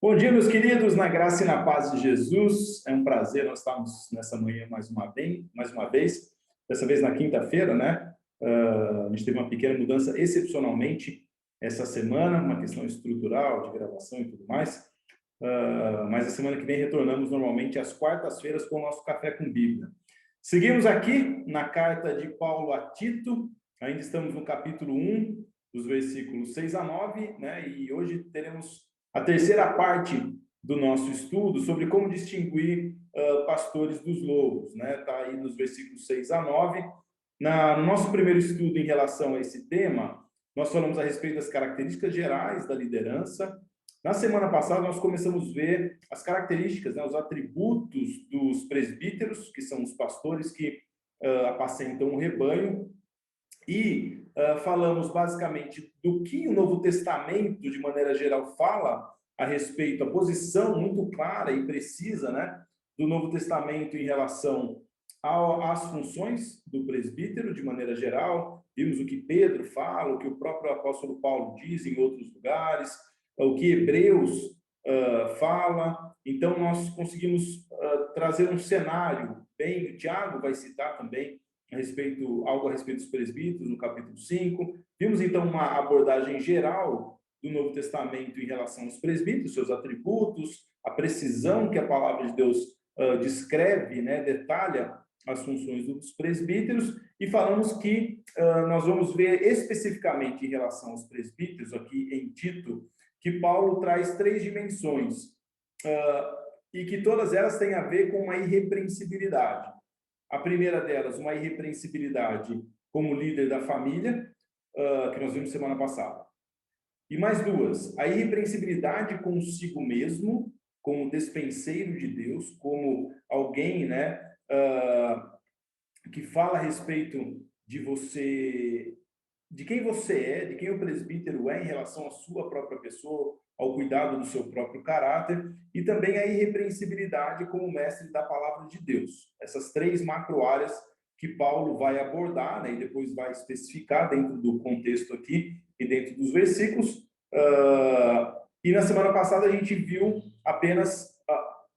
Bom dia, meus queridos, na graça e na paz de Jesus. É um prazer nós estarmos nessa manhã mais uma vez, dessa vez na quinta-feira, né? A gente teve uma pequena mudança excepcionalmente essa semana, uma questão estrutural, de gravação e tudo mais. Mas a semana que vem retornamos normalmente às quartas-feiras com o nosso Café com Bíblia. Seguimos aqui na carta de Paulo a Tito, ainda estamos no capítulo 1, dos versículos 6 a 9, né? E hoje teremos a terceira parte do nosso estudo sobre como distinguir pastores dos lobos, né? Está aí nos versículos 6 a 9. No nosso primeiro estudo em relação a esse tema, nós falamos a respeito das características gerais da liderança. Na semana passada, nós começamos a ver as características, né, os atributos dos presbíteros, que são os pastores que apacentam o rebanho, e falamos basicamente do que o Novo Testamento, de maneira geral, fala a respeito, a posição muito clara e precisa, né, do Novo Testamento em relação às funções do presbítero, de maneira geral. Vimos o que Pedro fala, o que o próprio apóstolo Paulo diz em outros lugares, o que Hebreus fala. Então, nós conseguimos trazer um cenário bem. O Tiago vai citar também algo a respeito dos presbíteros, no capítulo 5. Vimos, então, uma abordagem geral do Novo Testamento em relação aos presbíteros, seus atributos, a precisão que a palavra de Deus descreve, né, detalha as funções dos presbíteros, e falamos que nós vamos ver especificamente em relação aos presbíteros, aqui em Tito, que Paulo traz três dimensões, e que todas elas têm a ver com uma irrepreensibilidade. A primeira delas, uma irrepreensibilidade como líder da família, que nós vimos semana passada. E mais duas, a irrepreensibilidade consigo mesmo, como despenseiro de Deus, como alguém, né, que fala a respeito de você, de quem você é, de quem o presbítero é em relação à sua própria pessoa, ao cuidado do seu próprio caráter, e também a irrepreensibilidade como mestre da palavra de Deus. Essas três macro-áreas que Paulo vai abordar, né, e depois vai especificar dentro do contexto aqui e dentro dos versículos. E na semana passada a gente viu apenas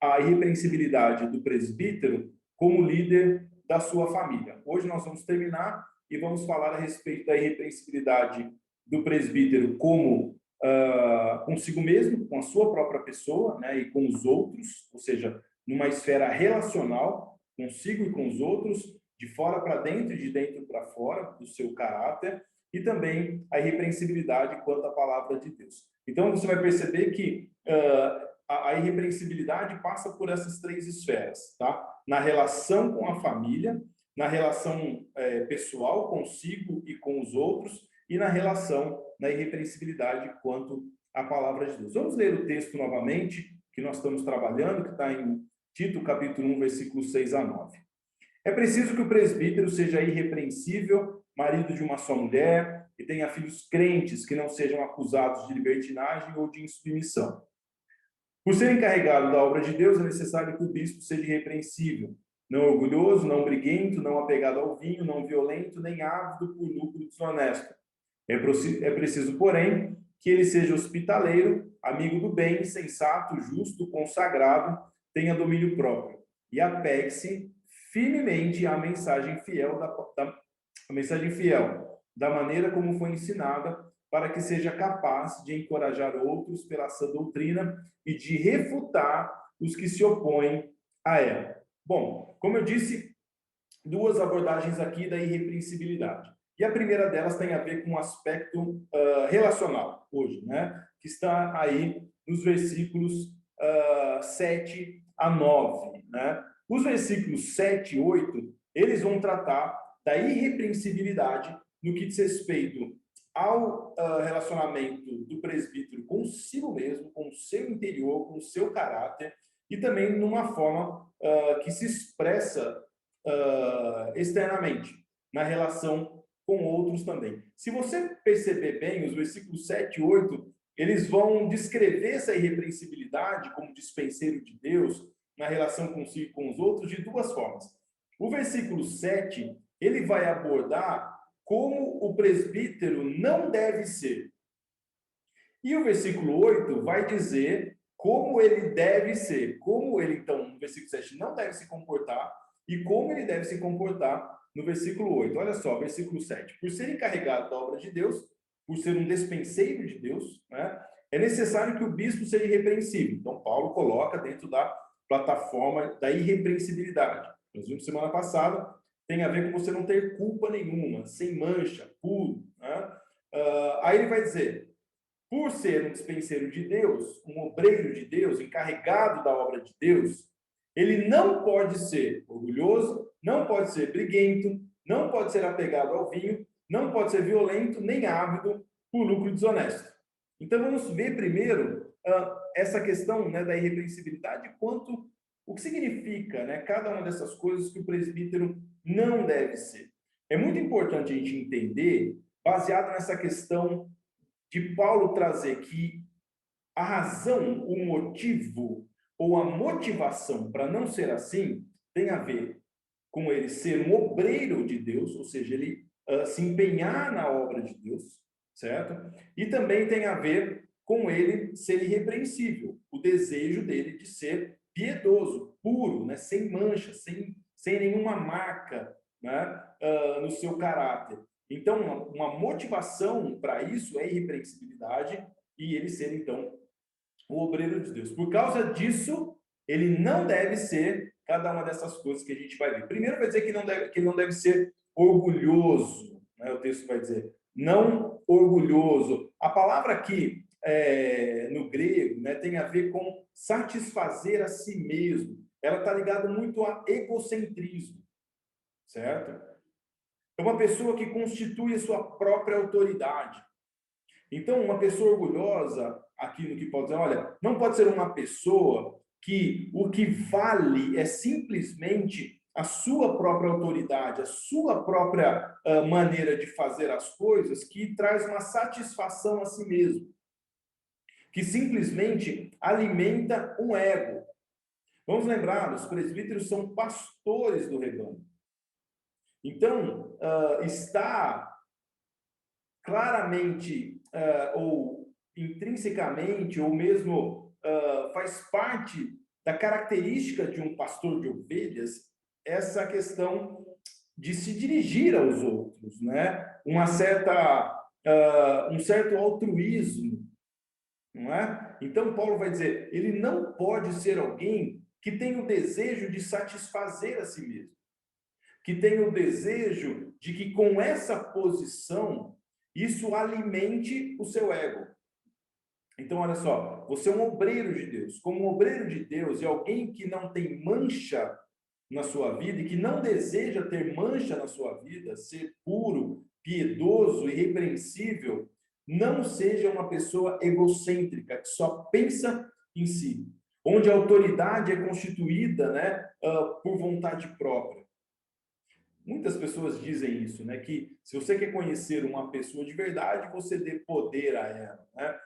a irrepreensibilidade do presbítero como líder da sua família. Hoje nós vamos terminar e vamos falar a respeito da irrepreensibilidade do presbítero como consigo mesmo, com a sua própria pessoa, né, e com os outros, ou seja, numa esfera relacional, consigo e com os outros, de fora para dentro e de dentro para fora, do seu caráter, e também a irrepreensibilidade quanto à palavra de Deus. Então, você vai perceber que a irrepreensibilidade passa por essas três esferas, tá? Na relação com a família, na relação pessoal consigo e com os outros, e na relação, na irrepreensibilidade quanto à palavra de Deus. Vamos ler o texto novamente, que nós estamos trabalhando, que está em Tito, capítulo 1, versículos 6 a 9. É preciso que o presbítero seja irrepreensível, marido de uma só mulher, e tenha filhos crentes que não sejam acusados de libertinagem ou de insubmissão. Por ser encarregado da obra de Deus, é necessário que o bispo seja irrepreensível, não orgulhoso, não briguento, não apegado ao vinho, não violento, nem ávido por lucro desonesto. É preciso, porém, que ele seja hospitaleiro, amigo do bem, sensato, justo, consagrado, tenha domínio próprio e apegue-se firmemente à mensagem fiel da maneira como foi ensinada, para que seja capaz de encorajar outros pela sã doutrina e de refutar os que se opõem a ela. Bom, como eu disse, duas abordagens aqui da irrepreensibilidade. E a primeira delas tem a ver com o aspecto relacional, hoje, né? Que está aí nos versículos 7 a 9, né? Os versículos 7 e 8, eles vão tratar da irrepreensibilidade no que diz respeito ao relacionamento do presbítero consigo mesmo, com o seu interior, com o seu caráter, e também numa forma que se expressa externamente, na relação com outros também. Se você perceber bem, os versículos 7 e 8, eles vão descrever essa irrepreensibilidade como dispenseiro de Deus, na relação consigo e com os outros, de duas formas. O versículo 7, ele vai abordar como o presbítero não deve ser. E o versículo 8 vai dizer como ele deve ser, como ele, então, no versículo 7, não deve se comportar, e como ele deve se comportar no versículo 8. Olha só, versículo 7. Por ser encarregado da obra de Deus, por ser um despenseiro de Deus, né, é necessário que o bispo seja irrepreensível. Então, Paulo coloca dentro da plataforma da irrepreensibilidade. Nós vimos semana passada, tem a ver com você não ter culpa nenhuma, sem mancha, puro. Né? Aí ele vai dizer, por ser um dispenseiro de Deus, um obreiro de Deus, encarregado da obra de Deus, ele não pode ser orgulhoso, não pode ser briguento, não pode ser apegado ao vinho, não pode ser violento, nem ávido por lucro desonesto. Então, vamos ver primeiro essa questão, né, da irrepreensibilidade, quanto o que significa, né, cada uma dessas coisas que o presbítero não deve ser. É muito importante a gente entender, baseado nessa questão de Paulo trazer que a razão, o motivo ou a motivação para não ser assim tem a ver com ele ser um obreiro de Deus, ou seja, ele se empenhar na obra de Deus, certo? E também tem a ver com ele ser irrepreensível, o desejo dele de ser piedoso, puro, né? Sem mancha, sem nenhuma marca, né? No seu caráter. Então, uma motivação para isso é irrepreensibilidade e ele ser, então, o obreiro de Deus. Por causa disso, ele não deve ser cada uma dessas coisas que a gente vai ver. Primeiro vai dizer que ele não deve ser orgulhoso, né? O texto vai dizer, não orgulhoso. A palavra aqui, no grego, né, tem a ver com satisfazer a si mesmo. Ela está ligada muito a egocentrismo, certo? É uma pessoa que constitui a sua própria autoridade. Então, uma pessoa orgulhosa, aqui no que pode dizer, olha, não pode ser uma pessoa que o que vale é simplesmente a sua própria autoridade, a sua própria maneira de fazer as coisas, que traz uma satisfação a si mesmo, que simplesmente alimenta um ego. Vamos lembrar, os presbíteros são pastores do rebanho. Então, está claramente ou intrinsecamente, ou mesmo faz parte da característica de um pastor de ovelhas, essa questão de se dirigir aos outros, né? Um certo altruísmo, não é? Então, Paulo vai dizer, ele não pode ser alguém que tem o desejo de satisfazer a si mesmo, que tem o desejo de que com essa posição isso alimente o seu ego. Então, olha só, você é um obreiro de Deus. Como um obreiro de Deus e alguém que não tem mancha na sua vida e que não deseja ter mancha na sua vida, ser puro, piedoso, irrepreensível, não seja uma pessoa egocêntrica, que só pensa em si, onde a autoridade é constituída, né, por vontade própria. Muitas pessoas dizem isso, né? Que se você quer conhecer uma pessoa de verdade, você dê poder a ela, né?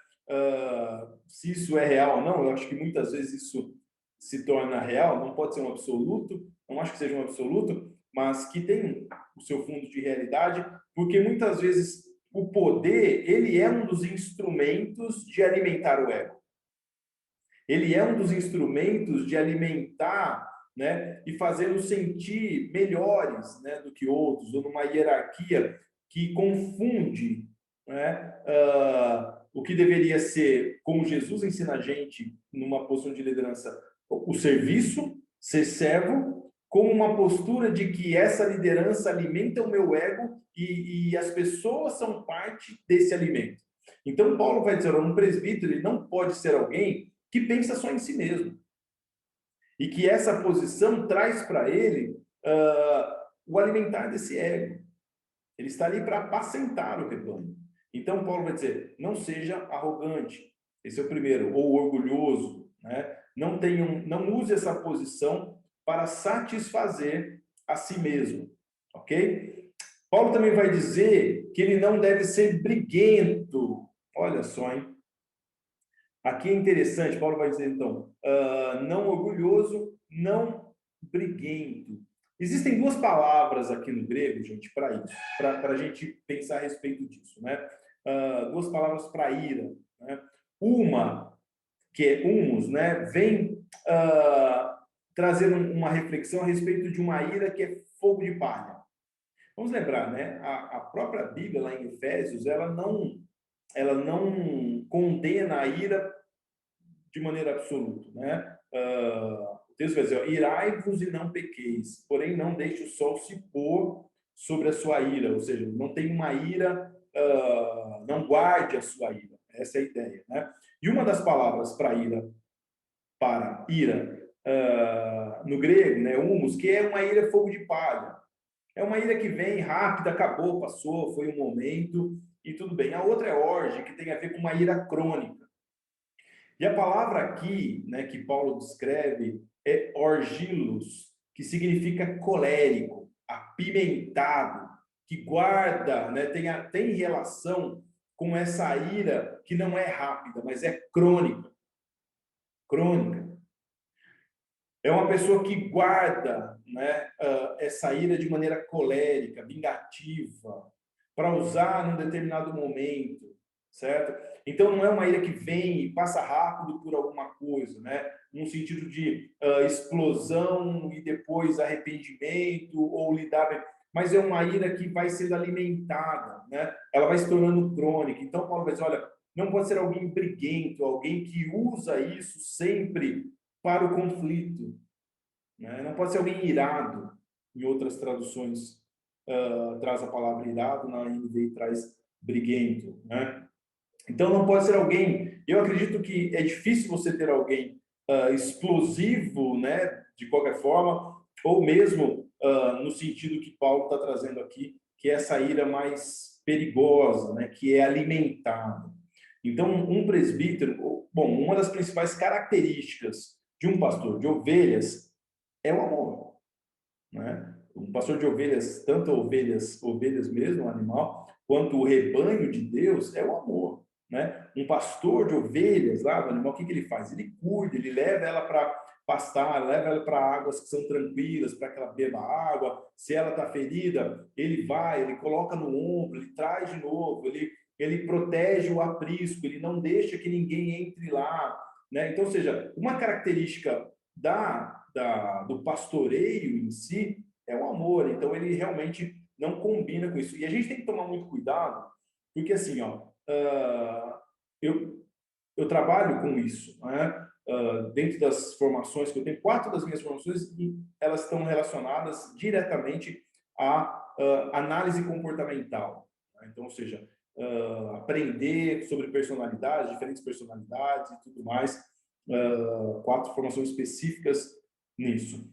Se isso é real ou não, eu acho que muitas vezes isso se torna real, não pode ser um absoluto, não acho que seja um absoluto, mas que tem o seu fundo de realidade, porque muitas vezes o poder, ele é um dos instrumentos de alimentar o ego. Ele é um dos instrumentos de alimentar, né, e fazê-los sentir melhores, né, do que outros, ou numa hierarquia que confunde, né, o que deveria ser, como Jesus ensina a gente, numa posição de liderança, o serviço, ser servo, como uma postura de que essa liderança alimenta o meu ego e as pessoas são parte desse alimento. Então, Paulo vai dizer, um presbítero, ele não pode ser alguém que pensa só em si mesmo. E que essa posição traz para ele o alimentar desse ego. Ele está ali para apacentar o rebanho. Então, Paulo vai dizer, não seja arrogante. Esse é o primeiro. Ou orgulhoso. Né? Não use essa posição para satisfazer a si mesmo. Ok? Paulo também vai dizer que ele não deve ser briguento. Olha só, hein? Aqui é interessante, Paulo vai dizer, então, não orgulhoso, não briguento. Existem duas palavras aqui no grego, gente, para isso, para a gente pensar a respeito disso, né? Duas palavras para ira, né? Uma que é humus, né, vem trazer uma reflexão a respeito de uma ira que é fogo de palha. Vamos lembrar, né, a própria Bíblia, lá em Efésios, ela não condena a ira de maneira absoluta, né? O texto vai dizer: irai-vos e não pequeis, porém não deixe o sol se pôr sobre a sua ira, ou seja, não tem uma ira, não guarde a sua ira. Essa é a ideia, né? E uma das palavras para ira, no grego, né, humus, que é uma ira fogo de palha. É uma ira que vem rápida, acabou, passou, foi um momento e tudo bem. A outra é orge, que tem a ver com uma ira crônica. E a palavra aqui, né, que Paulo descreve, é orgilos, que significa colérico, apimentado, que guarda, né, tem relação com essa ira que não é rápida, mas é crônica. Crônica. É uma pessoa que guarda, né, essa ira de maneira colérica, vingativa, para usar num determinado momento, certo? Então não é uma ira que vem e passa rápido por alguma coisa, né? Num sentido de explosão e depois arrependimento ou lidar bem, mas é uma ira que vai sendo alimentada, né? Ela vai se tornando crônica. Então Paulo vai dizer, olha, não pode ser alguém briguento, alguém que usa isso sempre para o conflito, né? Não pode ser alguém irado. Em outras traduções traz a palavra irado, na NVI traz briguento, né? Então não pode ser alguém. Eu acredito que é difícil você ter alguém explosivo, né? De qualquer forma, ou mesmo no sentido que Paulo está trazendo aqui, que é essa ira mais perigosa, né? Que é alimentada. Então, um presbítero, bom, uma das principais características de um pastor de ovelhas é o amor, né? Um pastor de ovelhas, tanto ovelhas mesmo, o animal, quanto o rebanho de Deus, é o amor, né? Um pastor de ovelhas lá, do animal, o que ele faz? Ele cuida, ele leva ela para pastar, leva ela para águas que são tranquilas, para que ela beba água. Se ela está ferida, ele vai, ele coloca no ombro, ele traz de novo, ele protege o aprisco, ele não deixa que ninguém entre lá, né? Então, ou seja, uma característica do pastoreio em si é o amor. Então, ele realmente não combina com isso. E a gente tem que tomar muito cuidado, porque assim, ó, eu trabalho com isso, né? Dentro das formações que eu tenho, 4 das minhas formações, elas estão relacionadas diretamente à análise comportamental, né? Então, ou seja, aprender sobre personalidades, diferentes personalidades e tudo mais, 4 formações específicas nisso.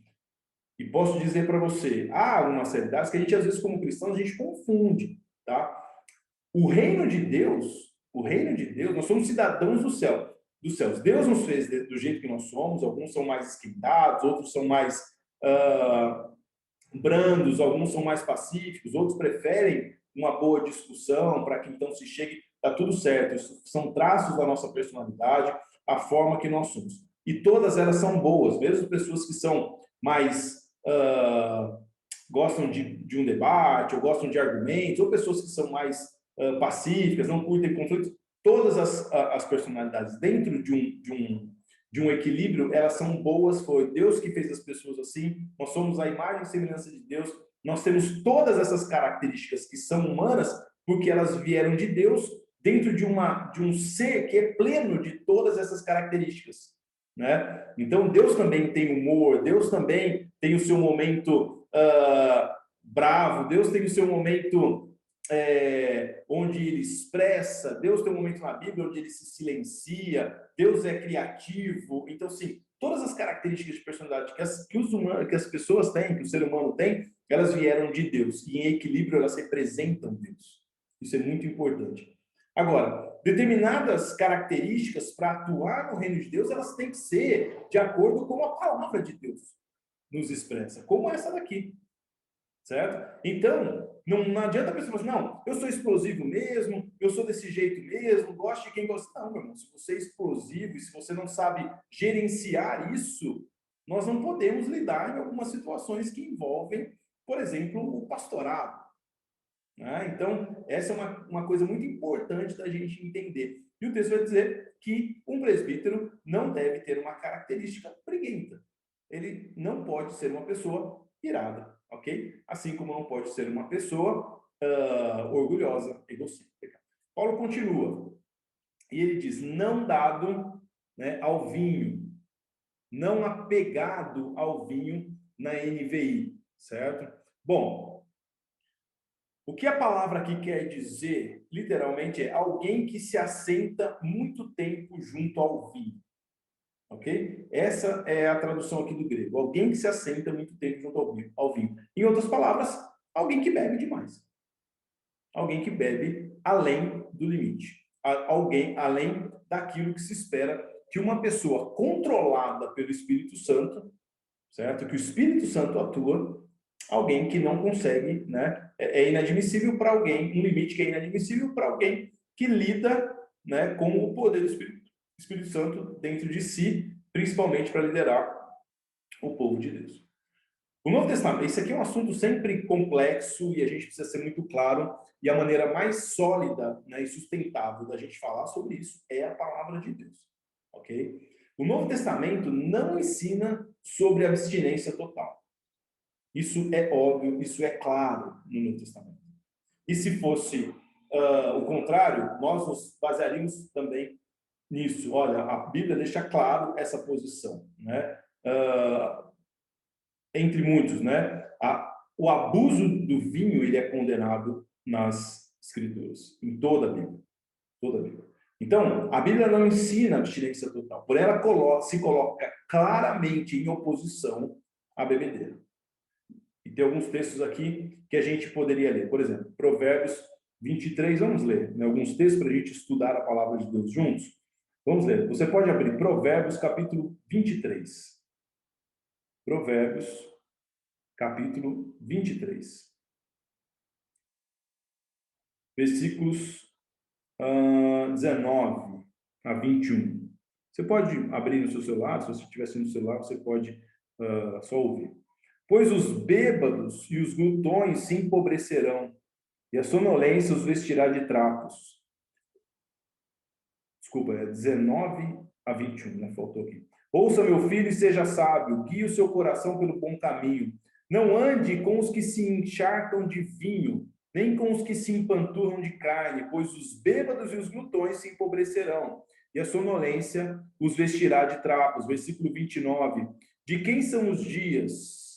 E posso dizer para você, há algumas realidades que a gente, às vezes, como cristãos, a gente confunde, tá? O reino de Deus, nós somos cidadãos dos céus. Deus nos fez do jeito que nós somos, alguns são mais esquentados, outros são mais brandos, alguns são mais pacíficos, outros preferem uma boa discussão para que então se chegue, tá tudo certo. Isso são traços da nossa personalidade, a forma que nós somos. E todas elas são boas, mesmo pessoas que são mais gostam de um debate, ou gostam de argumentos, ou pessoas que são mais pacíficas, não curtem conflitos, todas as personalidades dentro de um equilíbrio, elas são boas, foi Deus que fez as pessoas assim, nós somos a imagem e semelhança de Deus, nós temos todas essas características que são humanas, porque elas vieram de Deus, dentro de um ser que é pleno de todas essas características, né? Então, Deus também tem humor, Deus também tem o seu momento bravo, Deus tem o seu momento onde ele expressa, Deus tem um momento na Bíblia onde ele se silencia, Deus é criativo. Então, sim, todas as características de personalidade que as pessoas têm, que o ser humano tem, elas vieram de Deus. E em equilíbrio elas representam Deus. Isso é muito importante. Agora, determinadas características para atuar no reino de Deus, elas têm que ser de acordo com a palavra de Deus nos expressa, como essa daqui. Certo? Então, não adianta a pessoa falar assim, não, eu sou explosivo mesmo, eu sou desse jeito mesmo, gosto de quem gosta. Não, meu irmão, se você é explosivo e se você não sabe gerenciar isso, nós não podemos lidar em algumas situações que envolvem, por exemplo, o pastorado, né? Então, essa é uma coisa muito importante da gente entender. E o texto vai dizer que um presbítero deve ter uma característica briguenta. Ele não pode ser uma pessoa irada, ok? Assim como não pode ser uma pessoa orgulhosa, egocêntrica. Paulo continua, e ele diz, não dado, né, ao vinho, não apegado ao vinho, na NVI, certo? Bom, o que a palavra aqui quer dizer, literalmente, é alguém que se assenta muito tempo junto ao vinho. Ok? Essa é a tradução aqui do grego. Alguém que se assenta muito tempo junto ao vinho. Em outras palavras, alguém que bebe demais. Alguém que bebe além do limite. Alguém além daquilo que se espera que uma pessoa controlada pelo Espírito Santo, certo? Que o Espírito Santo atua, alguém que não consegue, né? É inadmissível para alguém, um limite que é inadmissível para alguém que lida, né, com o poder do Espírito Santo dentro de si, principalmente para liderar o povo de Deus. O Novo Testamento, isso aqui é um assunto sempre complexo e a gente precisa ser muito claro, e a maneira mais sólida, né, e sustentável da gente falar sobre isso é a palavra de Deus, ok? O Novo Testamento não ensina sobre abstinência total. Isso é óbvio, isso é claro no Novo Testamento. E se fosse o contrário, nós nos basearíamos também nisso. Olha, a Bíblia deixa claro essa posição, né? Entre muitos, né? O abuso do vinho ele é condenado nas Escrituras, em toda a Bíblia, toda a Bíblia. Então, a Bíblia não ensina abstinência total, porém ela se coloca claramente em oposição à bebedeira. E tem alguns textos aqui que a gente poderia ler. Por exemplo, Provérbios 23, vamos ler, né? Alguns textos para a gente estudar a palavra de Deus juntos. Vamos ler. Você pode abrir Provérbios, capítulo 23. Provérbios, capítulo 23. Versículos 19 a 21. Você pode abrir no seu celular, se você estiver no celular, você pode só ouvir. Pois os bêbados e os glutões se empobrecerão, e a sonolência os vestirá de trapos. Desculpa, é 19 a 21, né? Faltou aqui. Ouça, meu filho, e seja sábio, guie o seu coração pelo bom caminho. Não ande com os que se encharcam de vinho, nem com os que se empanturram de carne, pois os bêbados e os glutões se empobrecerão, e a sonolência os vestirá de trapos. Versículo 29. De quem são os dias?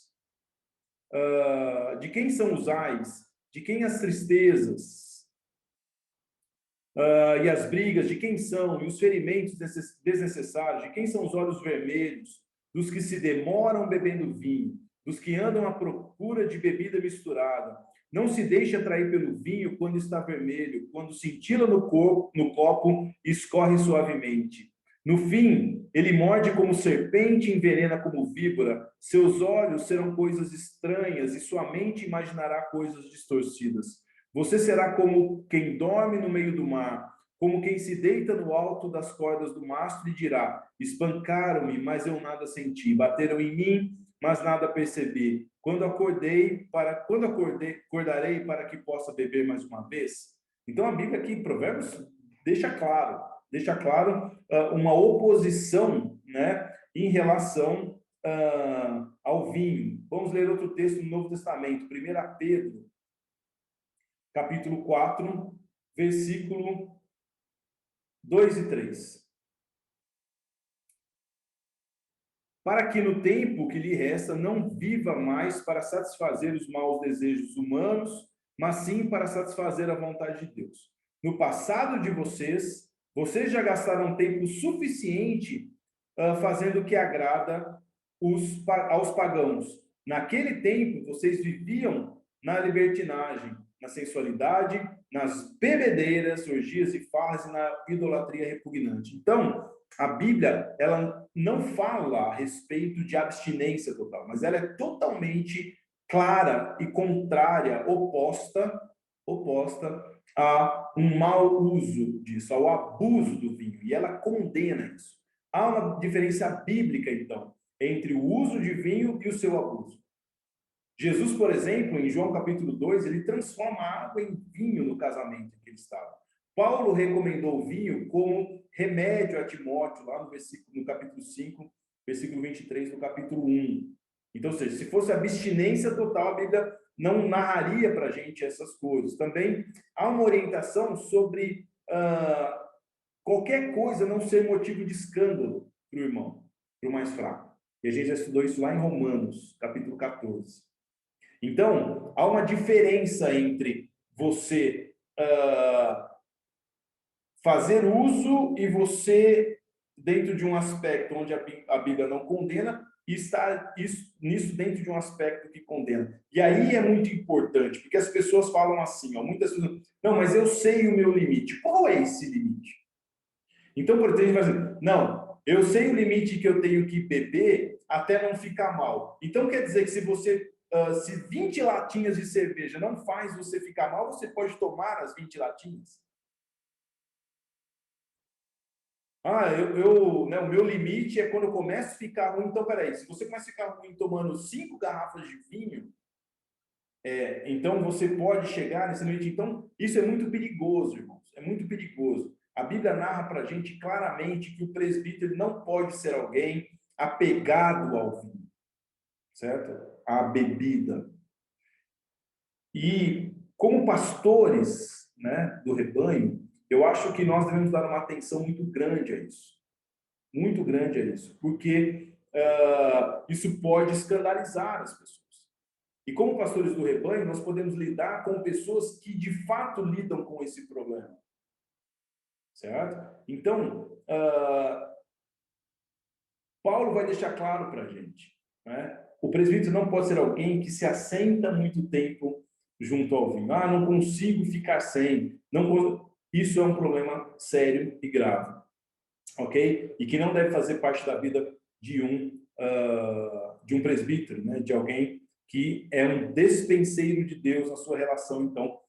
De quem são os ais? De quem as tristezas? E as brigas, de quem são? E os ferimentos desnecessários? De quem são os olhos vermelhos? Dos que se demoram bebendo vinho, dos que andam à procura de bebida misturada. Não se deixe atrair pelo vinho quando está vermelho, quando cintila no copo e escorre suavemente. No fim, ele morde como serpente e envenena como víbora. Seus olhos serão coisas estranhas e sua mente imaginará coisas distorcidas. Você será como quem dorme no meio do mar, como quem se deita no alto das cordas do mastro e dirá: espancaram-me, mas eu nada senti. Bateram em mim, mas nada percebi. Quando acordarei para que possa beber mais uma vez. Então a Bíblia aqui, em Provérbios, deixa claro uma oposição, né, em relação ao vinho. Vamos ler outro texto no Novo Testamento, 1 Pedro, capítulo 4, versículo 2 e 3. Para que no tempo que lhe resta não viva mais para satisfazer os maus desejos humanos, mas sim para satisfazer a vontade de Deus. No passado de vocês já gastaram tempo suficiente fazendo o que agrada aos pagãos. Naquele tempo, vocês viviam na libertinagem, na sensualidade, nas bebedeiras, orgias e farras e na idolatria repugnante. Então, a Bíblia, ela não fala a respeito de abstinência total, mas ela é totalmente clara e contrária, oposta a um mau uso disso, ao abuso do vinho. E ela condena isso. Há uma diferença bíblica, então, entre o uso de vinho e o seu abuso. Jesus, por exemplo, em João capítulo 2, ele transforma a água em vinho no casamento em que ele estava. Paulo recomendou o vinho como remédio a Timóteo, lá no capítulo 5, versículo 23 do capítulo 1. Então, ou seja, se fosse abstinência total, a Bíblia não narraria para a gente essas coisas. Também há uma orientação sobre qualquer coisa não ser motivo de escândalo para o irmão, para o mais fraco. E a gente já estudou isso lá em Romanos, capítulo 14. Então, há uma diferença entre você fazer uso e você, dentro de um aspecto onde a Bíblia não condena, e estar nisso dentro de um aspecto que condena. E aí é muito importante, porque as pessoas falam assim, ó, muitas pessoas, não, mas eu sei o meu limite. Qual é esse limite? Então, por exemplo, assim, não, eu sei o limite que eu tenho que beber até não ficar mal. Então, quer dizer que se 20 latinhas de cerveja não faz você ficar mal, você pode tomar as 20 latinhas? Né, o meu limite é quando eu começo a ficar ruim. Então, peraí, se você começa a ficar ruim tomando 5 garrafas de vinho, então você pode chegar nesse limite. Então, isso é muito perigoso, irmãos. É muito perigoso. A Bíblia narra para a gente claramente que o presbítero não pode ser alguém apegado ao vinho, certo? À bebida. E, como pastores, né, do rebanho, eu acho que nós devemos dar uma atenção muito grande a isso. Muito grande a isso, porque isso pode escandalizar as pessoas. E como pastores do rebanho, nós podemos lidar com pessoas que de fato lidam com esse problema, certo? Então, Paulo vai deixar claro para a gente, né? O presbítero não pode ser alguém que se assenta muito tempo junto ao vinho. Ah, não consigo ficar sem. Isso é um problema sério e grave, ok? E que não deve fazer parte da vida de um presbítero, né? De alguém que é um despenseiro de Deus na sua relação, então,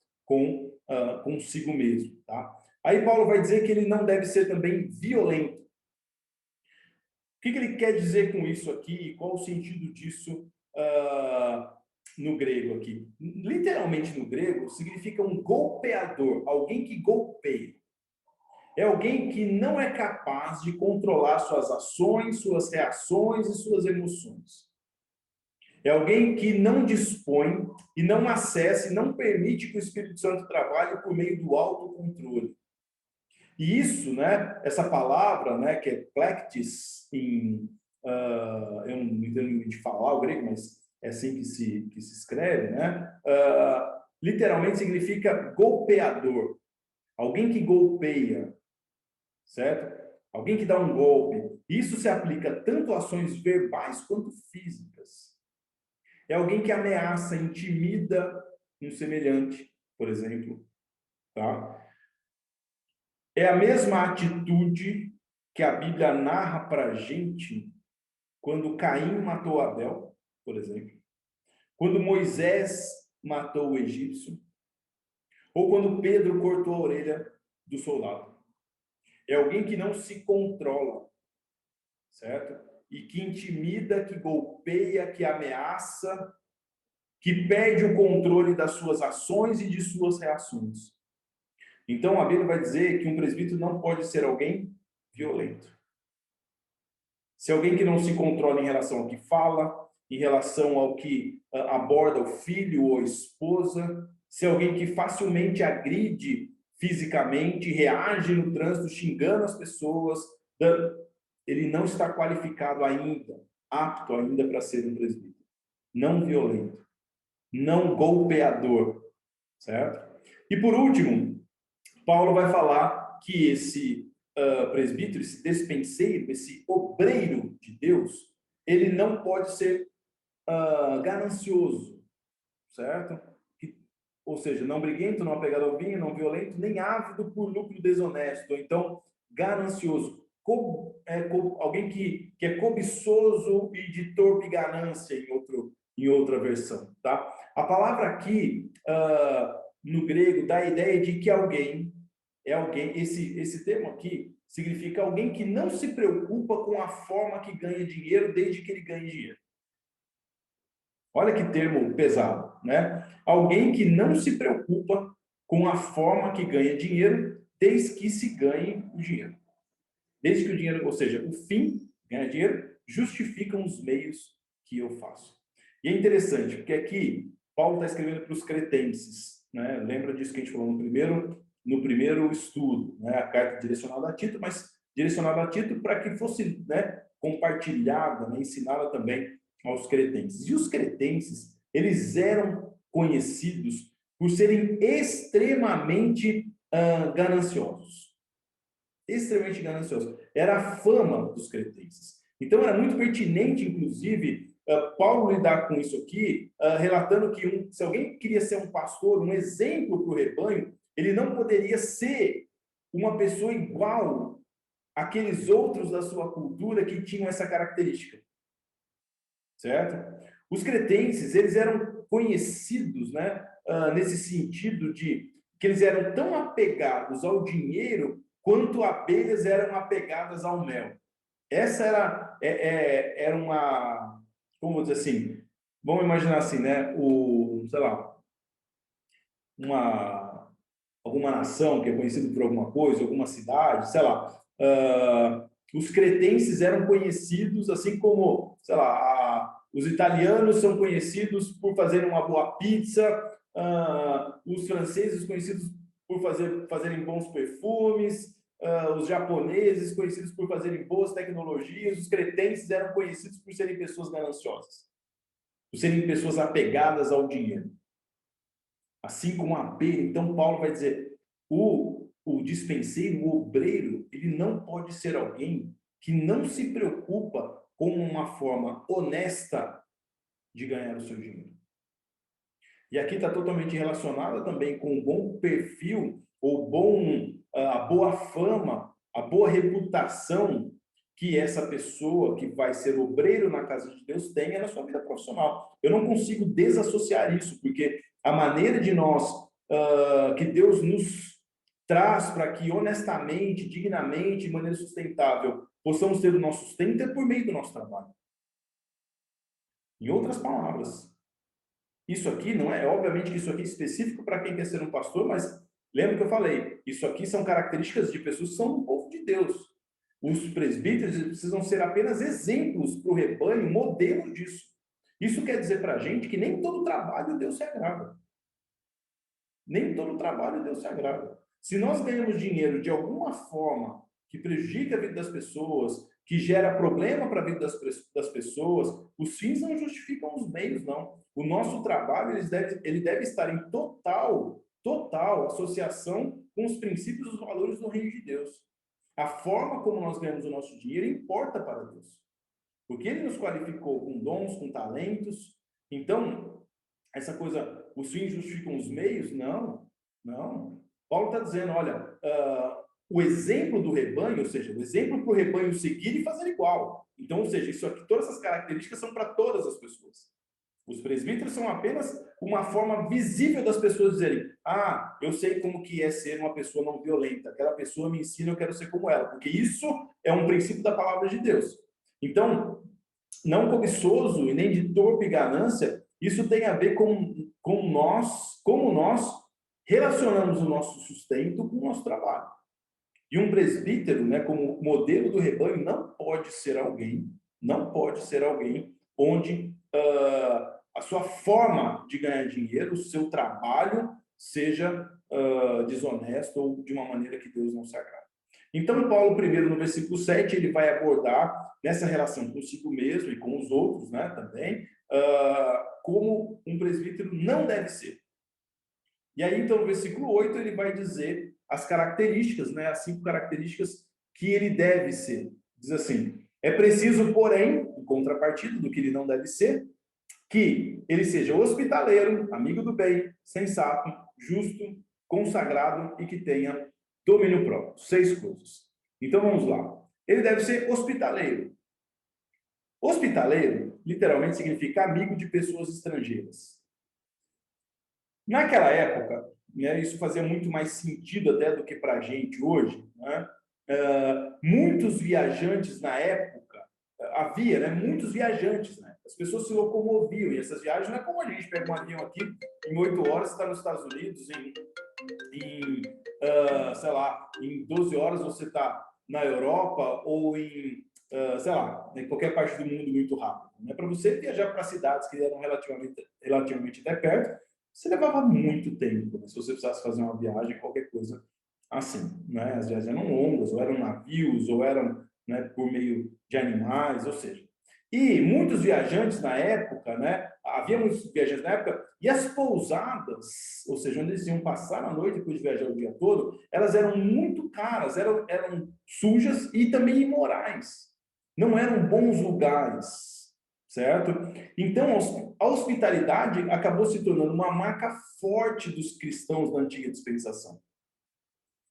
consigo mesmo, tá? Aí Paulo vai dizer que ele não deve ser também violento. O que ele quer dizer com isso aqui? Qual o sentido disso no grego aqui? Literalmente no grego, significa um golpeador, alguém que golpeia. É alguém que não é capaz de controlar suas ações, suas reações e suas emoções. É alguém que não dispõe e não acessa e não permite que o Espírito Santo trabalhe por meio do autocontrole. E isso, né, essa palavra, né, que é plektis, eu não entendo de falar o grego, mas é assim que se escreve, né? Literalmente significa golpeador. Alguém que golpeia, certo? Alguém que dá um golpe. Isso se aplica tanto a ações verbais quanto físicas. É alguém que ameaça, intimida um semelhante, por exemplo, tá? É a mesma atitude que a Bíblia narra para a gente quando Caim matou Abel, por exemplo, quando Moisés matou o egípcio, ou quando Pedro cortou a orelha do soldado. É alguém que não se controla, certo? E que intimida, que golpeia, que ameaça, que perde o controle das suas ações e de suas reações. Então, a Bíblia vai dizer que um presbítero não pode ser alguém violento. Se alguém que não se controla em relação ao que fala, em relação ao que aborda o filho ou a esposa, se alguém que facilmente agride fisicamente, reage no trânsito, xingando as pessoas, ele não está qualificado ainda, apto ainda para ser um presbítero. Não violento, não golpeador, certo? E por último, Paulo vai falar que esse presbítero, esse despenseiro, esse obreiro de Deus, ele não pode ser ganancioso, certo? Ou seja, não briguento, não apegado ao vinho, não violento, nem ávido por lucro desonesto. Então, ganancioso. Alguém que é cobiçoso e de torpe ganância, em outra versão. Tá? A palavra aqui, no grego, dá a ideia de que alguém, esse termo aqui, significa alguém que não se preocupa com a forma que ganha dinheiro desde que ele ganhe dinheiro. Olha que termo pesado, né? Alguém que não se preocupa com a forma que ganha dinheiro desde que se ganhe o dinheiro. Desde que o dinheiro, ou seja, o fim, ganhar dinheiro, justificam os meios que eu faço. E é interessante, porque aqui Paulo está escrevendo para os cretenses, né? Lembra disso que a gente falou no primeiro estudo, né? A carta direcionada a Tito, mas direcionada a Tito para que fosse, né, compartilhada, né, ensinada também aos cretenses. E os cretenses, eles eram conhecidos por serem extremamente gananciosos. Extremamente gananciosos. Era a fama dos cretenses. Então, era muito pertinente, inclusive, Paulo lidar com isso aqui, relatando que se alguém queria ser um pastor, um exemplo para o rebanho, ele não poderia ser uma pessoa igual àqueles outros da sua cultura que tinham essa característica. Certo? Os cretenses, eles eram conhecidos, né, nesse sentido de que eles eram tão apegados ao dinheiro quanto abelhas eram apegadas ao mel. Essa era uma, como vou dizer assim, vamos imaginar assim, né, sei lá, alguma nação que é conhecida por alguma coisa, alguma cidade, sei lá, os cretenses eram conhecidos assim como, sei lá, os italianos são conhecidos por fazerem uma boa pizza, os franceses conhecidos por fazerem bons perfumes, os japoneses conhecidos por fazerem boas tecnologias, os cretenses eram conhecidos por serem pessoas gananciosas, por serem pessoas apegadas ao dinheiro. Assim como a abelha. Então, Paulo vai dizer, o dispenseiro, o obreiro, ele não pode ser alguém que não se preocupa com uma forma honesta de ganhar o seu dinheiro. E aqui está totalmente relacionada também com o bom perfil, a boa fama, a boa reputação que essa pessoa que vai ser obreiro na casa de Deus tenha na sua vida profissional. Eu não consigo desassociar isso, porque a maneira de nós, que Deus nos traz para que honestamente, dignamente, de maneira sustentável, possamos ter o nosso sustento é por meio do nosso trabalho. Em outras palavras, isso aqui não é, obviamente que isso aqui é específico para quem quer ser um pastor, mas lembra que eu falei, isso aqui são características de pessoas que são do povo de Deus. Os presbíteros precisam ser apenas exemplos para o rebanho, modelos disso. Isso quer dizer para a gente que nem todo trabalho Deus se agrada. Nem todo trabalho Deus se agrada. Se nós ganhamos dinheiro de alguma forma que prejudica a vida das pessoas, que gera problema para a vida das pessoas, os fins não justificam os meios, não. O nosso trabalho ele deve estar em total associação com os princípios e os valores do reino de Deus. A forma como nós ganhamos o nosso dinheiro importa para Deus. Porque Ele nos qualificou com dons, com talentos. Então, essa coisa, os fins justificam os meios? Não, não. Paulo está dizendo, olha, o exemplo do rebanho, ou seja, o exemplo para o rebanho seguir e fazer igual. Então, ou seja, isso aqui, todas essas características são para todas as pessoas. Os presbíteros são apenas uma forma visível das pessoas dizerem, eu sei como que é ser uma pessoa não violenta, aquela pessoa me ensina, eu quero ser como ela, porque isso é um princípio da palavra de Deus. Então, não cobiçoso e nem de torpe ganância, isso tem a ver com nós, como nós relacionamos o nosso sustento com o nosso trabalho. E um presbítero, né, como modelo do rebanho, não pode ser alguém onde a sua forma de ganhar dinheiro, o seu trabalho, seja desonesto ou de uma maneira que Deus não se agrada. Então, Paulo, primeiro, no versículo 7, ele vai abordar nessa relação consigo mesmo e com os outros, né, também, como um presbítero não deve ser. E aí, então, no versículo 8, ele vai dizer as características, né, as 5 características que ele deve ser. Diz assim, é preciso, porém, em contrapartida do que ele não deve ser, que ele seja hospitaleiro, amigo do bem, sensato, justo, consagrado e que tenha domínio próprio. 6 coisas. Então, vamos lá. Ele deve ser hospitaleiro. Hospitaleiro, literalmente, significa amigo de pessoas estrangeiras. Naquela época, né, isso fazia muito mais sentido até do que para a gente hoje, né? Muitos viajantes na época, havia, né, muitos viajantes, né? As pessoas se locomoviam, e essas viagens não é como a gente pega um avião aqui, em 8 horas está nos Estados Unidos, em sei lá, em 12 horas você está na Europa ou em, sei lá, em qualquer parte do mundo muito rápido. Né? Para você viajar para cidades que eram relativamente até perto, você levava muito tempo, né? Se você precisasse fazer uma viagem, qualquer coisa assim. Né? As viagens eram longas, ou eram navios, ou eram, né, por meio de animais, ou seja. E muitos viajantes na época, né? Havia muitos viajantes na época, e as pousadas, ou seja, onde eles iam passar a noite depois de viajar o dia todo, elas eram muito caras, eram sujas e também imorais. Não eram bons lugares, certo? Então, a hospitalidade acabou se tornando uma marca forte dos cristãos da antiga dispensação.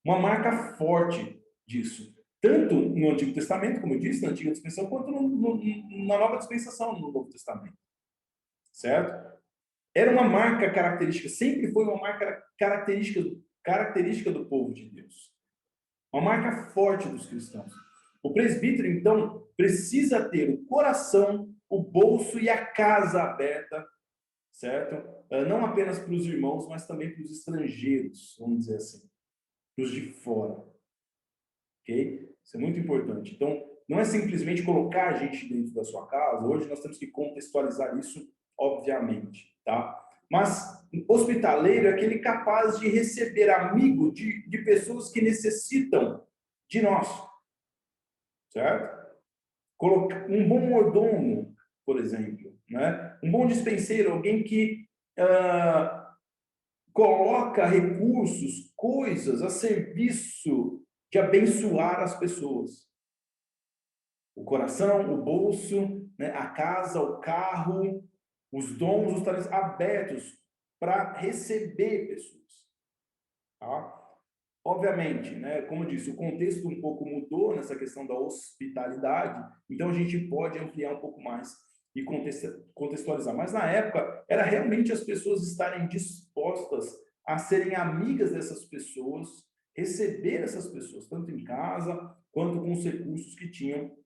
Uma marca forte disso. Tanto no Antigo Testamento, como eu disse, na Antiga Dispensação, quanto na Nova Dispensação, no Novo Testamento. Certo? Era uma marca característica, sempre foi uma marca característica do povo de Deus. Uma marca forte dos cristãos. O presbítero, então, precisa ter o coração, o bolso e a casa aberta, certo? Não apenas para os irmãos, mas também para os estrangeiros, vamos dizer assim, para os de fora. Ok? Isso é muito importante. Então, não é simplesmente colocar a gente dentro da sua casa. Hoje nós temos que contextualizar isso, obviamente, tá? Mas hospitaleiro é aquele capaz de receber amigo de pessoas que necessitam de nós, certo? Um bom mordomo, por exemplo, né? Um bom dispenseiro, alguém que coloca recursos, coisas a serviço de abençoar as pessoas. O coração, o bolso, né, a casa, o carro, os dons, os talentos abertos para receber pessoas. Tá? Obviamente, né, como eu disse, o contexto um pouco mudou nessa questão da hospitalidade, então a gente pode ampliar um pouco mais e contextualizar. Mas na época, era realmente as pessoas estarem dispostas a serem amigas dessas pessoas, receber essas pessoas, tanto em casa, quanto com os recursos que tinham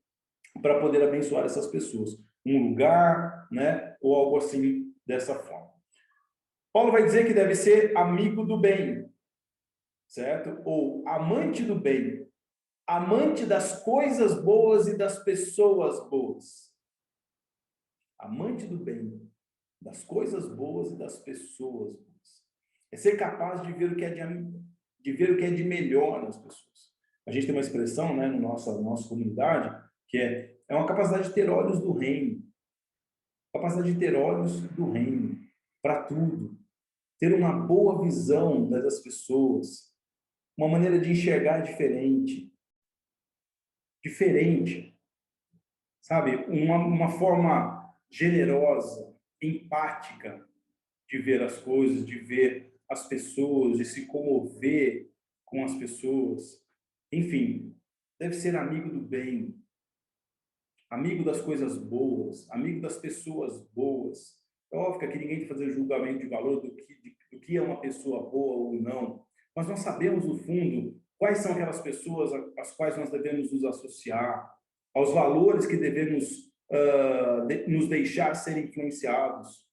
para poder abençoar essas pessoas. Um lugar, né, ou algo assim, dessa forma. Paulo vai dizer que deve ser amigo do bem, certo? Ou amante do bem, amante das coisas boas e das pessoas boas. Amante do bem, das coisas boas e das pessoas boas. É ser capaz de ver o que é de ver o que é de melhor nas pessoas. A gente tem uma expressão, né, nossa comunidade, que é uma capacidade de ter olhos do reino. Capacidade de ter olhos do reino para tudo. Ter uma boa visão das pessoas. Uma maneira de enxergar diferente. Diferente. Sabe? Uma forma generosa, empática de ver as coisas, de ver as pessoas, de se comover com as pessoas. Enfim, deve ser amigo do bem, amigo das coisas boas, amigo das pessoas boas. É óbvio que aqui ninguém tem que fazer julgamento de valor do que é uma pessoa boa ou não, mas nós sabemos, no fundo, quais são aquelas pessoas às quais nós devemos nos associar, aos valores que devemos nos deixar ser influenciados,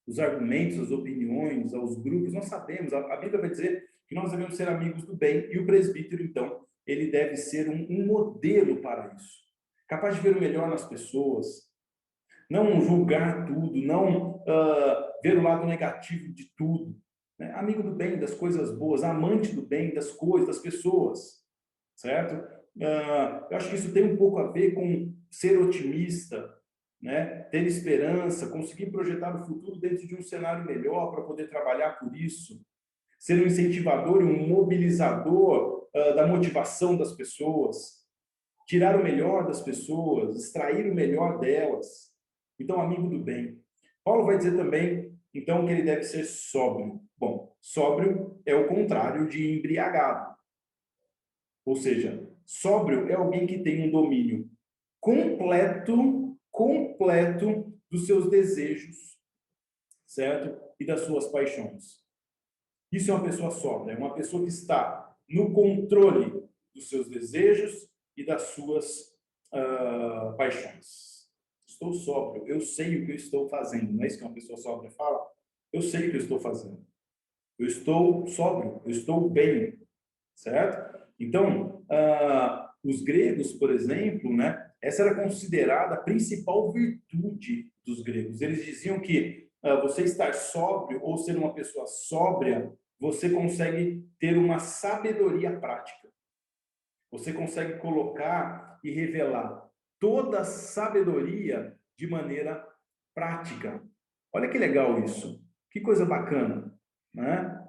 os argumentos, as opiniões, aos grupos. Nós sabemos, a Bíblia vai dizer que nós devemos ser amigos do bem, e o presbítero, então, ele deve ser um modelo para isso. Capaz de ver o melhor nas pessoas, não julgar tudo, não ver o lado negativo de tudo. Né? Amigo do bem, das coisas boas, amante do bem, das coisas, das pessoas, certo? Eu acho que isso tem um pouco a ver com ser otimista, né? Ter esperança, conseguir projetar o futuro dentro de um cenário melhor para poder trabalhar por isso, ser um incentivador e um mobilizador da motivação das pessoas, tirar o melhor das pessoas, extrair o melhor delas. Então, amigo do bem. Paulo vai dizer também, então, que ele deve ser sóbrio. Bom, sóbrio é o contrário de embriagado. Ou seja, sóbrio é alguém que tem um domínio completo dos seus desejos, certo? E das suas paixões. Isso é uma pessoa sóbria, é uma pessoa que está no controle dos seus desejos e das suas paixões. Estou sóbrio, eu sei o que eu estou fazendo. Não é isso que uma pessoa sóbria fala? Eu sei o que eu estou fazendo. Eu estou sóbrio, eu estou bem. certo? Então, os gregos, por exemplo, né, essa era considerada a principal virtude dos gregos. Eles diziam que você estar sóbrio ou ser uma pessoa sóbria, você consegue ter uma sabedoria prática. Você consegue colocar e revelar toda a sabedoria de maneira prática. Olha que legal isso. Que coisa bacana, né?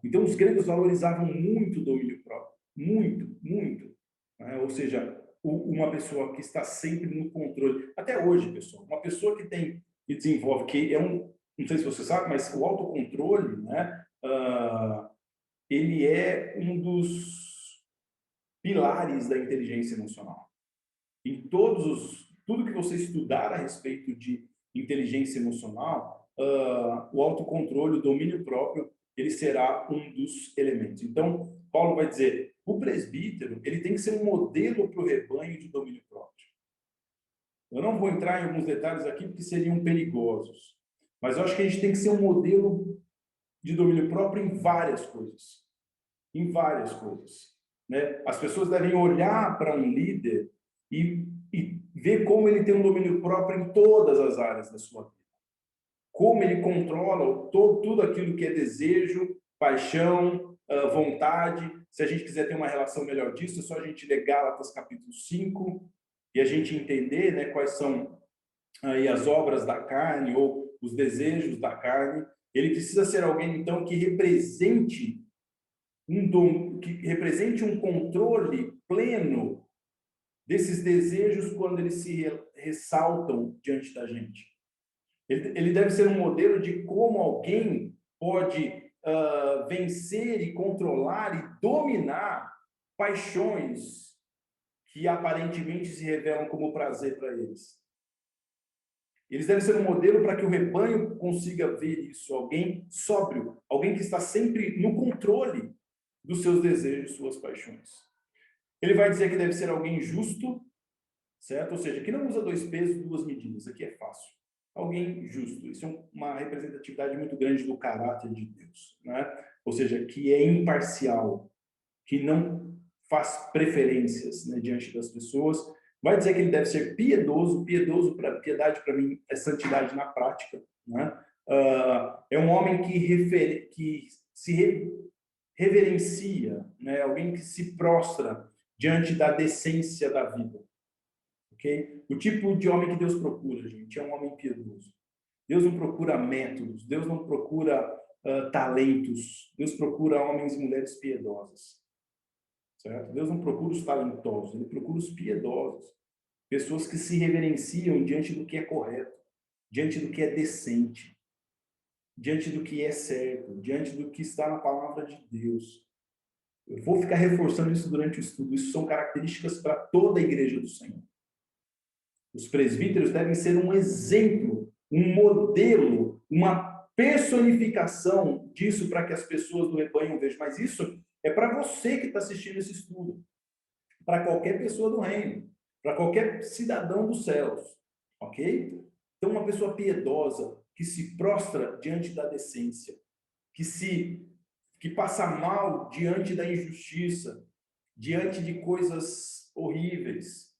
Então, os gregos valorizavam muito o domínio próprio. Muito, muito. Né? Ou seja, uma pessoa que está sempre no controle. Até hoje, pessoal, uma pessoa que tem e desenvolve, que é um, não sei se você sabe, mas o autocontrole, né? Ele é um dos pilares da inteligência emocional. Em tudo que você estudar a respeito de inteligência emocional, o autocontrole, o domínio próprio, ele será um dos elementos. Então, Paulo vai dizer, o presbítero, ele tem que ser um modelo para o rebanho de domínio próprio. Eu não vou entrar em alguns detalhes aqui, porque seriam perigosos. Mas eu acho que a gente tem que ser um modelo de domínio próprio em várias coisas. Em várias coisas. Né? As pessoas devem olhar para um líder e ver como ele tem um domínio próprio em todas as áreas da sua vida. Como ele controla tudo aquilo que é desejo, paixão, vontade. Se a gente quiser ter uma relação melhor disso, é só a gente ler Gálatas capítulo 5 e a gente entender, né, quais são aí as obras da carne ou os desejos da carne. Ele precisa ser alguém, então, que represente um controle pleno desses desejos quando eles se ressaltam diante da gente. Ele deve ser um modelo de como alguém pode vencer e controlar e dominar paixões que aparentemente se revelam como prazer para eles. Eles devem ser um modelo para que o rebanho consiga ver isso. Alguém sóbrio, alguém que está sempre no controle dos seus desejos, suas paixões. Ele vai dizer que deve ser alguém justo, certo? Ou seja, que não usa dois pesos, duas medidas. Aqui é fácil. Alguém justo. Isso é uma representatividade muito grande do caráter de Deus, né? Ou seja, que é imparcial, que não faz preferências, né, diante das pessoas. Vai dizer que ele deve ser piedoso. Piedade para mim é santidade na prática, né? É um homem que se reverencia, né? Alguém que se prostra diante da decência da vida. Okay? O tipo de homem que Deus procura, gente, é um homem piedoso. Deus não procura métodos, Deus não procura talentos, Deus procura homens e mulheres piedosas. Certo? Deus não procura os talentosos, ele procura os piedosos. Pessoas que se reverenciam diante do que é correto, diante do que é decente, diante do que é certo, diante do que está na palavra de Deus. Eu vou ficar reforçando isso durante o estudo. Isso são características para toda a igreja do Senhor. Os presbíteros devem ser um exemplo, um modelo, uma personificação disso para que as pessoas do rebanho vejam. Mas isso é para você que está assistindo esse estudo, para qualquer pessoa do reino, para qualquer cidadão dos céus, ok? Então, uma pessoa piedosa que se prostra diante da decência, que passa mal diante da injustiça, diante de coisas horríveis,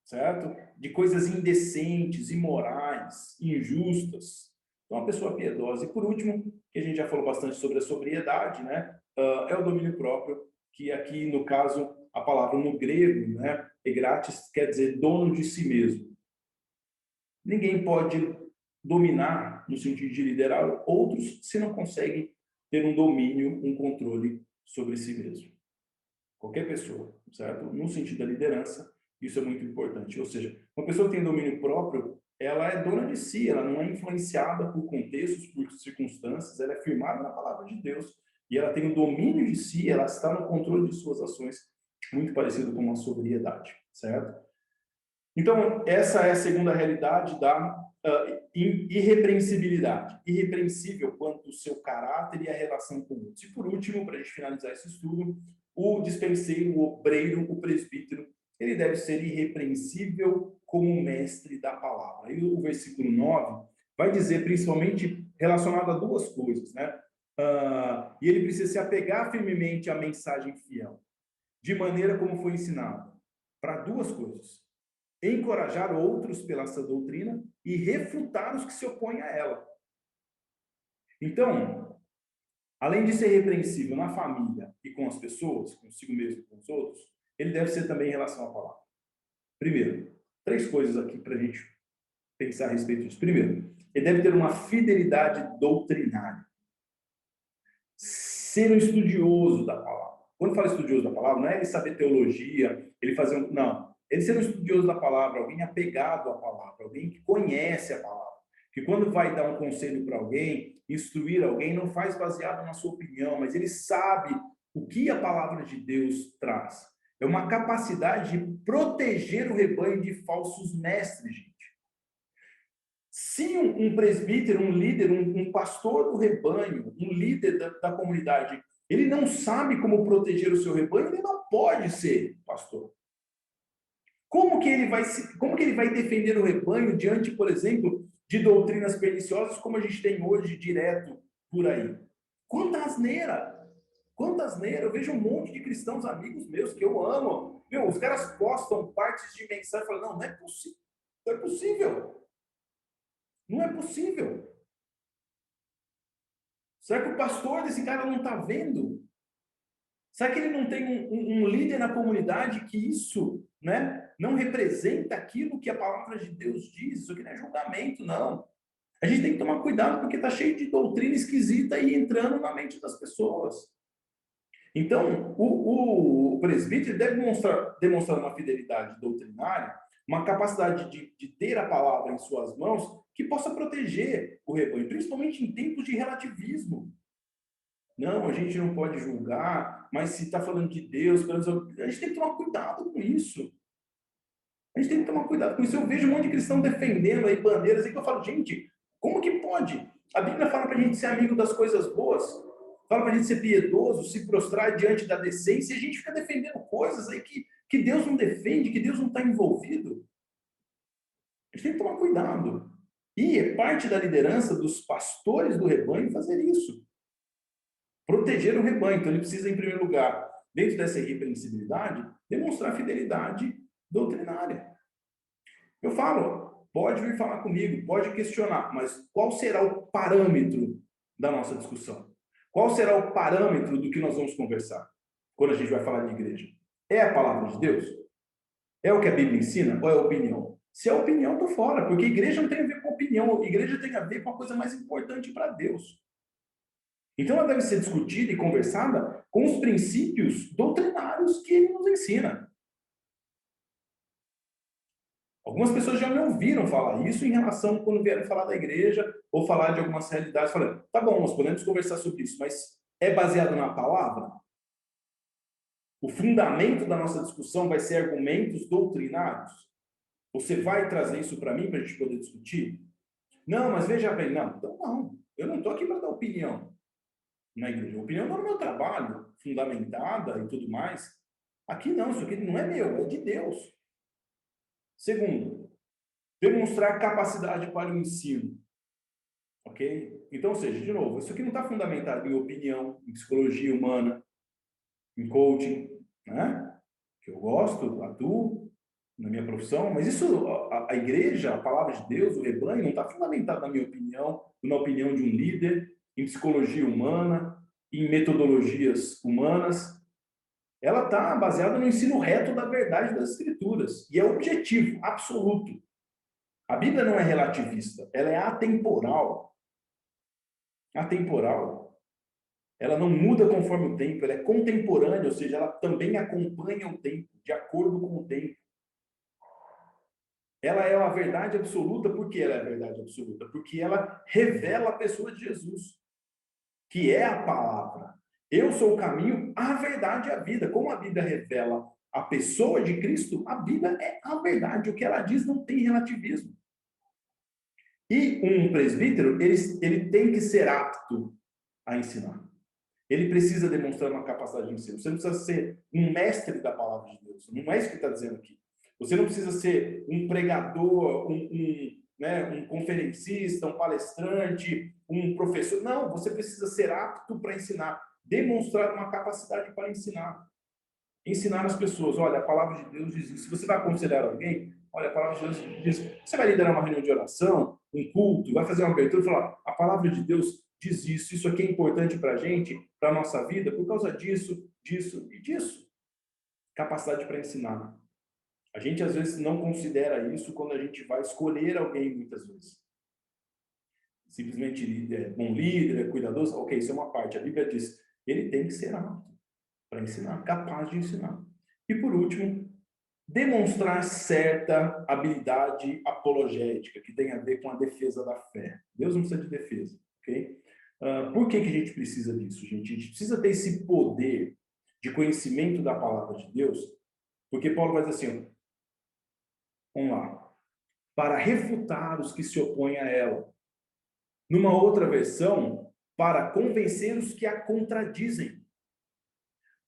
certo? De coisas indecentes, imorais, injustas. Então, uma pessoa piedosa. E por último, que a gente já falou bastante sobre a sobriedade, né? É o domínio próprio, que aqui, no caso, a palavra no grego, né? Egratis, quer dizer dono de si mesmo. Ninguém pode dominar, no sentido de liderar outros, se não consegue ter um domínio, um controle sobre si mesmo. Qualquer pessoa, certo? No sentido da liderança, isso é muito importante. Ou seja, uma pessoa que tem domínio próprio, ela é dona de si, ela não é influenciada por contextos, por circunstâncias, ela é firmada na palavra de Deus e ela tem o domínio de si, ela está no controle de suas ações, muito parecido com uma sobriedade, certo? Então, essa é a segunda realidade da irrepreensibilidade. Irrepreensível quanto o seu caráter e a relação com outros. E por último, para a gente finalizar esse estudo, o dispenseiro, o obreiro, o presbítero, ele deve ser irrepreensível como mestre da palavra. E o versículo 9 vai dizer principalmente relacionado a duas coisas, né? e ele precisa se apegar firmemente à mensagem fiel, de maneira como foi ensinado, para duas coisas: encorajar outros pela sã doutrina e refutar os que se opõem a ela. Então, além de ser repreensível na família e com as pessoas, consigo mesmo e com os outros, ele deve ser também em relação à palavra. Primeiro, três coisas aqui para a gente pensar a respeito disso. Primeiro, ele deve ter uma fidelidade doutrinária. Ser um estudioso da palavra. Quando fala estudioso da palavra, não é ele saber teologia, ele fazer um... Não. Ele ser um estudioso da palavra, alguém apegado à palavra, alguém que conhece a palavra. Que quando vai dar um conselho para alguém, instruir alguém, não faz baseado na sua opinião, mas ele sabe o que a palavra de Deus traz. É uma capacidade de proteger o rebanho de falsos mestres, gente. Se um presbítero, um líder, um pastor do rebanho, um líder da comunidade, ele não sabe como proteger o seu rebanho, ele não pode ser pastor. Como que ele vai defender o rebanho diante, por exemplo, de doutrinas perniciosas como a gente tem hoje direto por aí? Quanta asneira! Quanta asneira! Eu vejo um monte de cristãos amigos meus que eu amo. Meu, os caras postam partes de mensagem e falam, não é possível. Não é possível. Não é possível. Será que o pastor desse cara não está vendo? Será que ele não tem um líder na comunidade que isso, né, não representa aquilo que a palavra de Deus diz? Isso aqui não é julgamento, não. A gente tem que tomar cuidado porque está cheio de doutrina esquisita aí entrando na mente das pessoas. Então, o presbítero deve demonstrar uma fidelidade doutrinária, uma capacidade de ter a palavra em suas mãos que possa proteger o rebanho, principalmente em tempos de relativismo. Não, a gente não pode julgar, mas se está falando de Deus, a gente tem que tomar cuidado com isso. A gente tem que tomar cuidado com isso. Eu vejo um monte de cristão defendendo aí bandeiras aí que eu falo, gente, como que pode? A Bíblia fala para a gente ser amigo das coisas boas, fala para a gente ser piedoso, se prostrar diante da decência, e a gente fica defendendo coisas aí que Deus não defende, que Deus não está envolvido. A gente tem que tomar cuidado. E é parte da liderança dos pastores do rebanho fazer isso. Proteger o rebanho. Então, ele precisa, em primeiro lugar, dentro dessa irrepreensibilidade, demonstrar fidelidade doutrinária. Eu falo, pode vir falar comigo, pode questionar, mas qual será o parâmetro da nossa discussão? Qual será o parâmetro do que nós vamos conversar quando a gente vai falar de igreja? É a palavra de Deus? É o que a Bíblia ensina ou é a opinião? Se é a opinião, estou fora, porque igreja não tem a ver com opinião, igreja tem a ver com a coisa mais importante para Deus. Então, ela deve ser discutida e conversada com os princípios doutrinários que ele nos ensina. Algumas pessoas já me ouviram falar isso em relação quando vieram falar da igreja ou falar de algumas realidades. Falando, tá bom, nós podemos conversar sobre isso, mas é baseado na palavra? O fundamento da nossa discussão vai ser argumentos doutrinários? Você vai trazer isso para mim para a gente poder discutir? Não, mas veja bem, não. Então, não. Eu não estou aqui para dar opinião na igreja. A opinião está no meu trabalho, fundamentada e tudo mais. Aqui não, isso aqui não é meu, é de Deus. Segundo, demonstrar capacidade para o ensino. Ok? Então, ou seja, de novo, isso aqui não está fundamentado em opinião, em psicologia humana, em coaching, né? Que eu gosto, atuo na minha profissão, mas isso, a igreja, a palavra de Deus, o rebanho, não está fundamentado na minha opinião, na opinião de um líder, em psicologia humana, em metodologias humanas. Ela está baseada no ensino reto da verdade das Escrituras. E é objetivo, absoluto. A Bíblia não é relativista, ela é atemporal. Atemporal. Ela não muda conforme o tempo, ela é contemporânea, ou seja, ela também acompanha o tempo, de acordo com o tempo. Ela é a verdade absoluta, por que ela é a verdade absoluta? Porque ela revela a pessoa de Jesus, que é a palavra. Eu sou o caminho, a verdade e a vida. Como a Bíblia revela a pessoa de Cristo, a Bíblia é a verdade. O que ela diz não tem relativismo. E um presbítero, ele tem que ser apto a ensinar. Ele precisa demonstrar uma capacidade de ensino. Você não precisa ser um mestre da palavra de Deus. Não é isso que está dizendo aqui. Você não precisa ser um pregador, né, um conferencista, um palestrante, um professor. Não, você precisa ser apto para ensinar, demonstrar uma capacidade para ensinar. Ensinar as pessoas, olha, a palavra de Deus diz isso. Se você vai aconselhar alguém, olha, a palavra de Deus diz, você vai liderar uma reunião de oração, um culto, vai fazer uma abertura e falar, a palavra de Deus diz isso aqui é importante para a gente, para a nossa vida, por causa disso, disso e disso. Capacidade para ensinar. A gente, às vezes, não considera isso quando a gente vai escolher alguém, muitas vezes. Simplesmente é bom líder, é cuidadoso, ok, isso é uma parte. A Bíblia diz, ele tem que ser apto para ensinar, capaz de ensinar. E, por último, demonstrar certa habilidade apologética, que tem a ver com a defesa da fé. Deus não precisa de defesa, ok? Por que a gente precisa disso, gente? A gente precisa ter esse poder de conhecimento da palavra de Deus, porque Paulo vai dizer assim, vamos lá, para refutar os que se opõem a ela. Numa outra versão, para convencer os que a contradizem.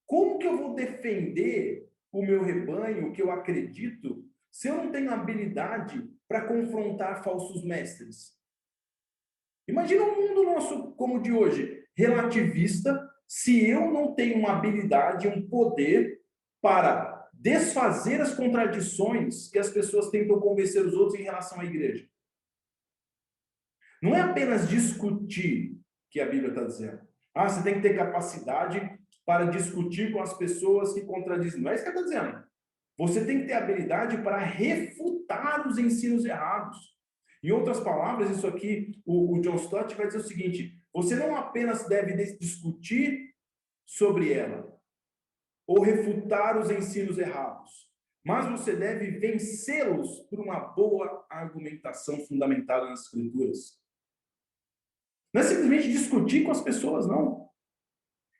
Como que eu vou defender o meu rebanho, o que eu acredito, se eu não tenho habilidade para confrontar falsos mestres? Imagina um mundo nosso como o de hoje, relativista, se eu não tenho uma habilidade, um poder para desfazer as contradições que as pessoas tentam convencer os outros em relação à igreja. Não é apenas discutir que a Bíblia está dizendo. Ah, você tem que ter capacidade para discutir com as pessoas que contradizem. Não é isso que está dizendo. Você tem que ter habilidade para refutar os ensinos errados. Em outras palavras, isso aqui, o John Stott vai dizer o seguinte: você não apenas deve discutir sobre ela ou refutar os ensinos errados, mas você deve vencê-los por uma boa argumentação fundamentada nas Escrituras. Não é simplesmente discutir com as pessoas, não.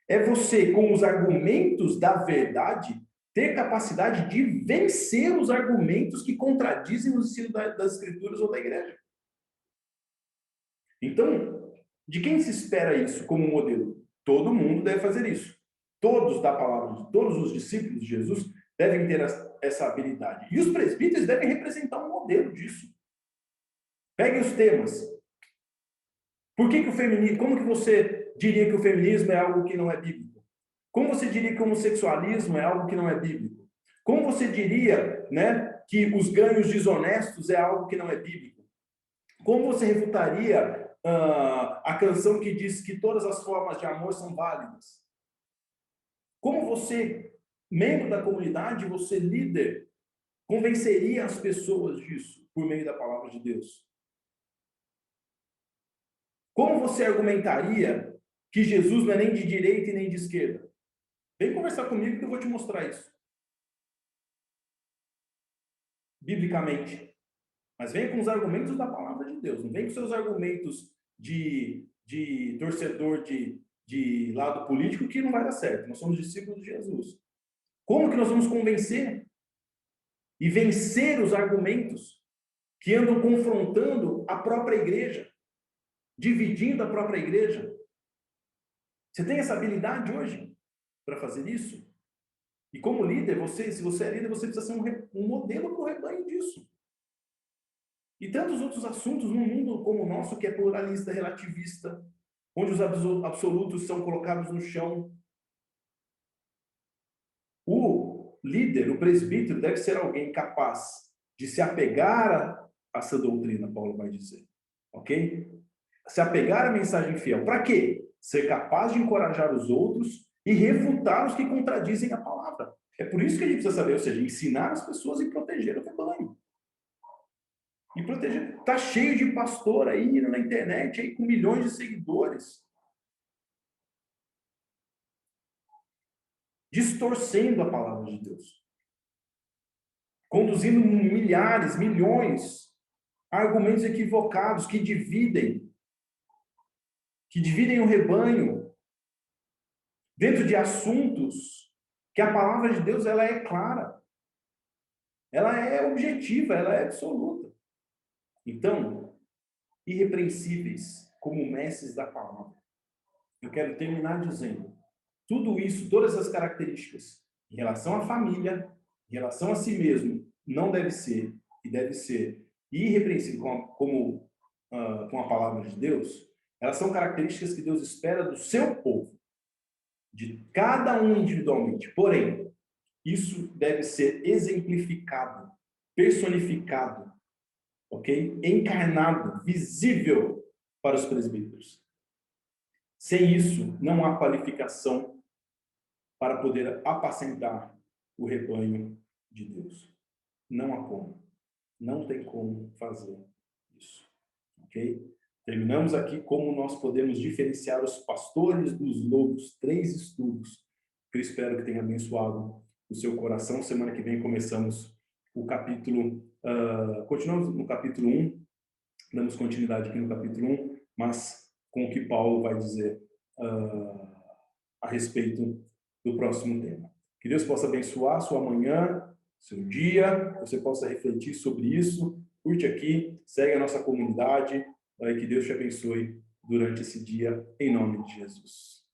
É você, com os argumentos da verdade, ter capacidade de vencer os argumentos que contradizem o ensino das Escrituras ou da igreja. Então, de quem se espera isso como modelo? Todo mundo deve fazer isso. Todos da palavra, todos os discípulos de Jesus devem ter essa habilidade. E os presbíteros devem representar um modelo disso. Pegue os temas. Por que o feminismo, como que você diria que o feminismo é algo que não é bíblico? Como você diria que o homossexualismo é algo que não é bíblico? Como você diria, né, que os ganhos desonestos é algo que não é bíblico? Como você refutaria a canção que diz que todas as formas de amor são válidas? Como você, membro da comunidade, você líder, convenceria as pessoas disso por meio da palavra de Deus? Como você argumentaria que Jesus não é nem de direita e nem de esquerda? Vem conversar comigo que eu vou te mostrar isso. Biblicamente. Mas venha com os argumentos da palavra de Deus. Não vem com seus argumentos de torcedor de lado político que não vai dar certo. Nós somos discípulos de Jesus. Como que nós vamos convencer e vencer os argumentos que andam confrontando a própria igreja, dividindo a própria igreja? Você tem essa habilidade hoje para fazer isso? E como líder, se você é líder, você precisa ser um modelo para o rebanho disso. E tantos outros assuntos num mundo como o nosso, que é pluralista, relativista, onde os absolutos são colocados no chão. O líder, o presbítero, deve ser alguém capaz de se apegar a essa doutrina, Paulo vai dizer. Ok? Se apegar à mensagem fiel. Para quê? Ser capaz de encorajar os outros e refutar os que contradizem a palavra. É por isso que a gente precisa saber, ou seja, ensinar as pessoas e proteger o rebanho. E proteger. Tá cheio de pastor aí na internet, aí com milhões de seguidores, distorcendo a palavra de Deus, conduzindo milhares, milhões, a argumentos equivocados que dividem o rebanho dentro de assuntos que a palavra de Deus ela é clara, ela é objetiva, ela é absoluta. Então, irrepreensíveis como mestres da palavra. Eu quero terminar dizendo, tudo isso, todas essas características, em relação à família, em relação a si mesmo, não deve ser, e deve ser e irrepreensível com a palavra de Deus, elas são características que Deus espera do seu povo, de cada um individualmente. Porém, isso deve ser exemplificado, personificado, ok? Encarnado, visível para os presbíteros. Sem isso, não há qualificação para poder apacentar o rebanho de Deus. Não há como. Não tem como fazer isso. Ok? Terminamos aqui como nós podemos diferenciar os pastores dos lobos. 3 estudos que eu espero que tenha abençoado o seu coração. Semana que vem começamos o capítulo... continuamos no capítulo 1. Damos continuidade aqui no capítulo 1, mas com o que Paulo vai dizer a respeito do próximo tema. Que Deus possa abençoar sua manhã, seu dia, você possa refletir sobre isso. Curte aqui, segue a nossa comunidade, e que Deus te abençoe durante esse dia, em nome de Jesus.